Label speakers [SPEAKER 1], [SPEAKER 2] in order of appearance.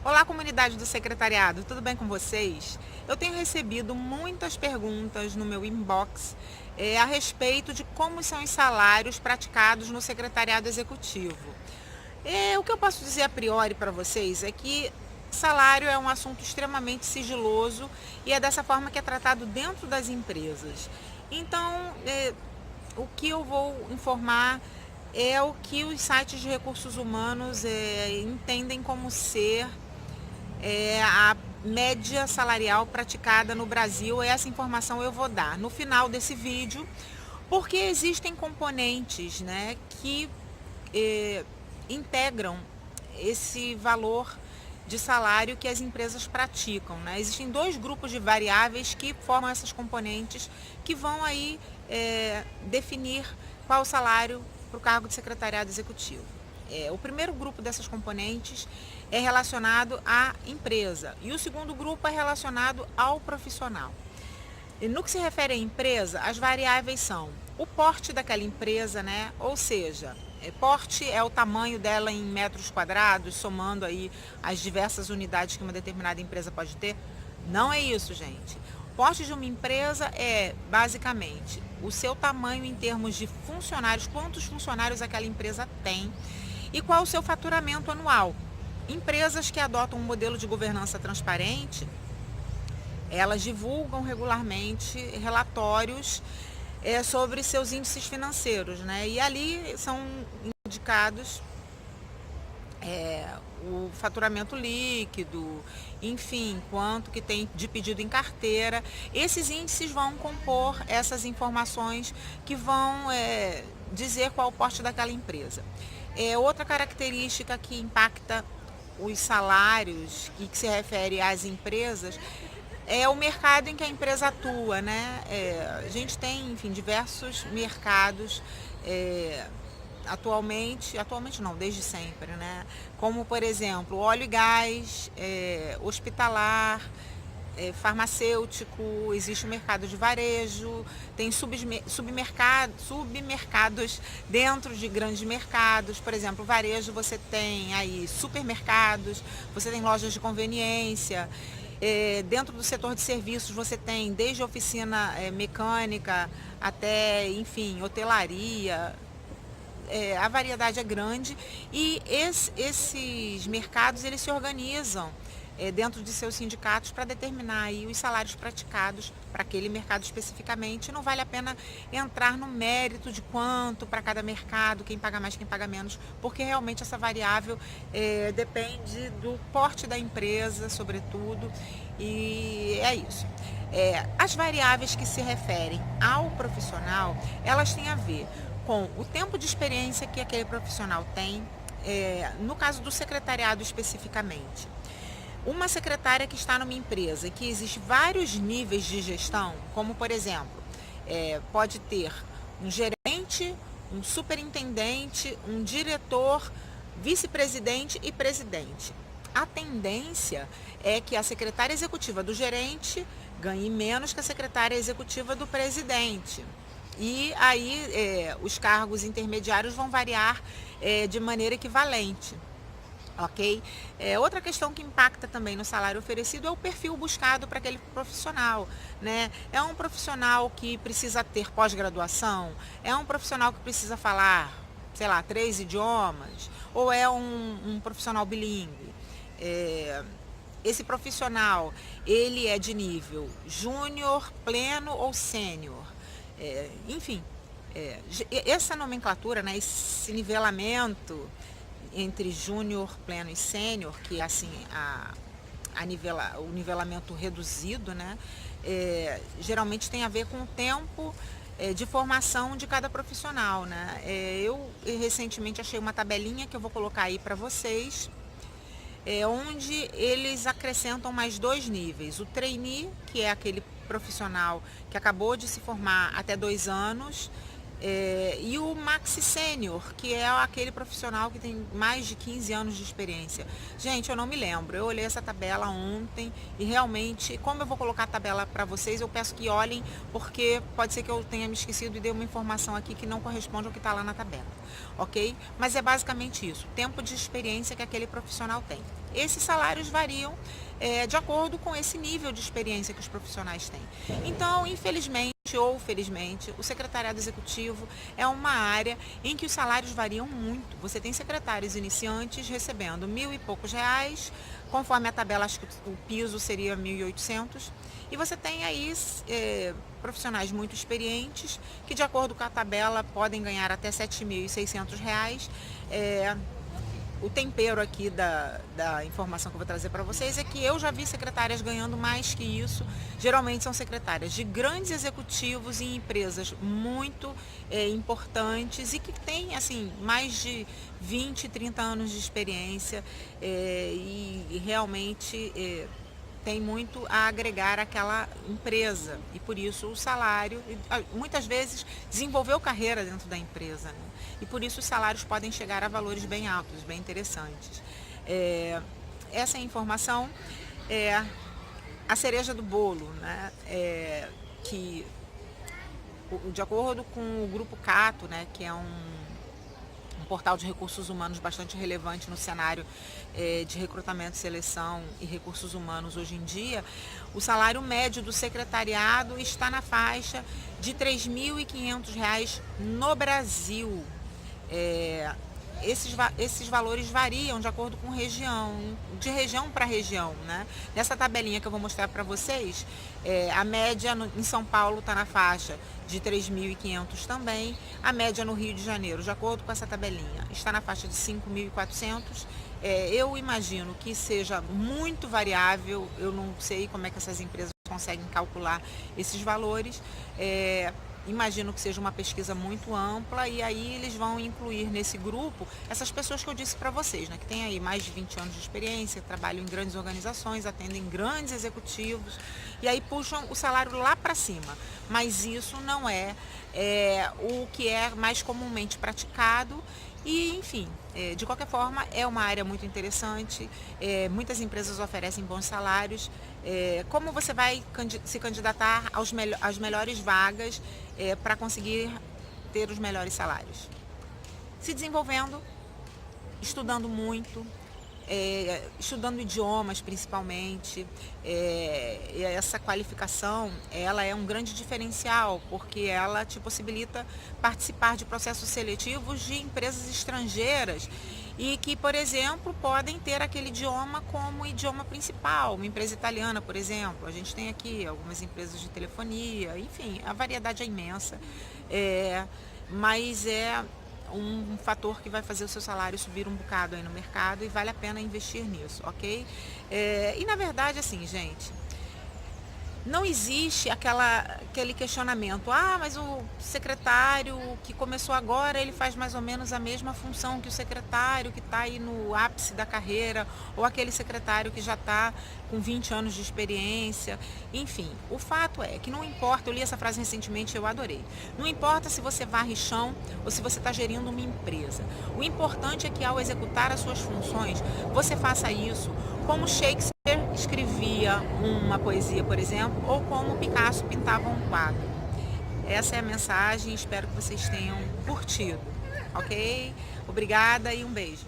[SPEAKER 1] Olá, comunidade do secretariado, tudo bem com vocês? Eu tenho recebido muitas perguntas no meu inbox a respeito de como são os salários praticados no secretariado executivo. O que eu posso dizer a priori para vocês é que salário é um assunto extremamente sigiloso e é dessa forma que é tratado dentro das empresas. Então, o que eu vou informar é o que os sites de recursos humanos entendem como ser a média salarial praticada no Brasil. Essa informação eu vou dar no final desse vídeo, porque existem componentes, né, que integram esse valor de salário que as empresas praticam, né? Existem dois grupos de variáveis que formam essas componentes que vão aí definir qual o salário para o cargo de secretariado executivo. O primeiro grupo dessas componentes é relacionado à empresa e o segundo grupo é relacionado ao profissional. E no que se refere à empresa, as variáveis são o porte daquela empresa, né? Ou seja, porte é o tamanho dela em metros quadrados, somando aí as diversas unidades que uma determinada empresa pode ter. Não é isso, gente. O porte de uma empresa é basicamente o seu tamanho em termos de funcionários, quantos funcionários aquela empresa tem e qual o seu faturamento anual. Empresas que adotam um modelo de governança transparente, elas divulgam regularmente relatórios sobre seus índices financeiros, né? E ali são indicados o faturamento líquido, enfim, quanto que tem de pedido em carteira. Esses índices vão compor essas informações que vão dizer qual o porte daquela empresa. Outra característica que impacta os salários e que se refere às empresas é o mercado em que a empresa atua, né? A gente tem, enfim, diversos mercados atualmente não, desde sempre, né? Como, por exemplo, óleo e gás, hospitalar, farmacêutico, existe o mercado de varejo, tem submercados dentro de grandes mercados. Por exemplo, varejo, você tem aí supermercados, você tem lojas de conveniência. Dentro do setor de serviços você tem desde oficina mecânica até, enfim, hotelaria. A variedade é grande e esses mercados eles se organizam dentro de seus sindicatos para determinar aí os salários praticados para aquele mercado especificamente. Não vale a pena entrar no mérito de quanto para cada mercado, quem paga mais, quem paga menos, porque realmente essa variável depende do porte da empresa, sobretudo, e é isso. As variáveis que se referem ao profissional, elas têm a ver com o tempo de experiência que aquele profissional tem, no caso do secretariado especificamente. Uma secretária que está numa empresa e que existe vários níveis de gestão, como por exemplo, pode ter um gerente, um superintendente, um diretor, vice-presidente e presidente. A tendência é que a secretária executiva do gerente ganhe menos que a secretária executiva do presidente. E aí os cargos intermediários vão variar de maneira equivalente. Ok? Outra questão que impacta também no salário oferecido é o perfil buscado para aquele profissional, né? É um profissional que precisa ter pós-graduação? É um profissional que precisa falar, sei lá, 3 idiomas? Ou é um profissional bilíngue? Esse profissional, ele é de nível júnior, pleno ou sênior? Enfim, essa nomenclatura, né, esse nivelamento entre júnior, pleno e sênior, que é assim o nivelamento reduzido, né, geralmente tem a ver com o tempo de formação de cada profissional, né? Eu recentemente achei uma tabelinha que eu vou colocar aí para vocês, onde eles acrescentam mais 2 níveis. O trainee, que é aquele profissional que acabou de se formar até 2 anos, E o Maxi Sênior, que é aquele profissional que tem mais de 15 anos de experiência. Gente, eu não me lembro, eu olhei essa tabela ontem e realmente, como eu vou colocar a tabela para vocês, eu peço que olhem, porque pode ser que eu tenha me esquecido e dei uma informação aqui que não corresponde ao que está lá na tabela, ok? Mas é basicamente isso, tempo de experiência que aquele profissional tem. Esses salários variam de acordo com esse nível de experiência que os profissionais têm. Então, infelizmente ou felizmente, o secretariado executivo é uma área em que os salários variam muito. Você tem secretários iniciantes recebendo R$ 1.000 e poucos, conforme a tabela, acho que o piso seria 1.800, e você tem aí profissionais muito experientes que, de acordo com a tabela, podem ganhar até R$ 7.600. O tempero aqui da informação que eu vou trazer para vocês é que eu já vi secretárias ganhando mais que isso. Geralmente são secretárias de grandes executivos em empresas muito importantes e que têm assim, mais de 20, 30 anos de experiência e realmente tem muito a agregar àquela empresa e por isso o salário, muitas vezes desenvolveu carreira dentro da empresa, né? E por isso os salários podem chegar a valores bem altos, bem interessantes. Essa informação é a cereja do bolo, né? Que de acordo com o Grupo Cato, né, que é um portal de recursos humanos bastante relevante no cenário de recrutamento, seleção e recursos humanos hoje em dia, o salário médio do secretariado está na faixa de R$ 3.500 no Brasil. Esses valores variam de acordo com região, de região para região, né? Nessa tabelinha que eu vou mostrar para vocês, a média em São Paulo está na faixa de 3.500 também, a média no Rio de Janeiro, de acordo com essa tabelinha, está na faixa de 5.400. Eu imagino que seja muito variável, eu não sei como é que essas empresas conseguem calcular esses valores, imagino que seja uma pesquisa muito ampla e aí eles vão incluir nesse grupo essas pessoas que eu disse para vocês, né, que tem aí mais de 20 anos de experiência, trabalham em grandes organizações, atendem grandes executivos e aí puxam o salário lá para cima. Mas isso não é o que é mais comumente praticado. E, enfim, de qualquer forma, é uma área muito interessante, muitas empresas oferecem bons salários. Como você vai se candidatar às melhores vagas para conseguir ter os melhores salários? Se desenvolvendo, estudando muito, estudando idiomas principalmente, e essa qualificação ela é um grande diferencial porque ela te possibilita participar de processos seletivos de empresas estrangeiras e que, por exemplo, podem ter aquele idioma como idioma principal. Uma empresa italiana, por exemplo, a gente tem aqui algumas empresas de telefonia, enfim, a variedade é imensa, mas é um fator que vai fazer o seu salário subir um bocado aí no mercado e vale a pena investir nisso, ok? E na verdade, assim, gente, não existe aquele questionamento, mas o secretário que começou agora, ele faz mais ou menos a mesma função que o secretário que está aí no ápice da carreira, ou aquele secretário que já está com 20 anos de experiência. Enfim, o fato é que não importa, eu li essa frase recentemente e eu adorei, não importa se você varre chão ou se você está gerindo uma empresa, o importante é que ao executar as suas funções, você faça isso como Shakespeare escrevia uma poesia, por exemplo, ou como Picasso pintava um quadro. Essa é a mensagem, espero que vocês tenham curtido, ok? Obrigada e um beijo.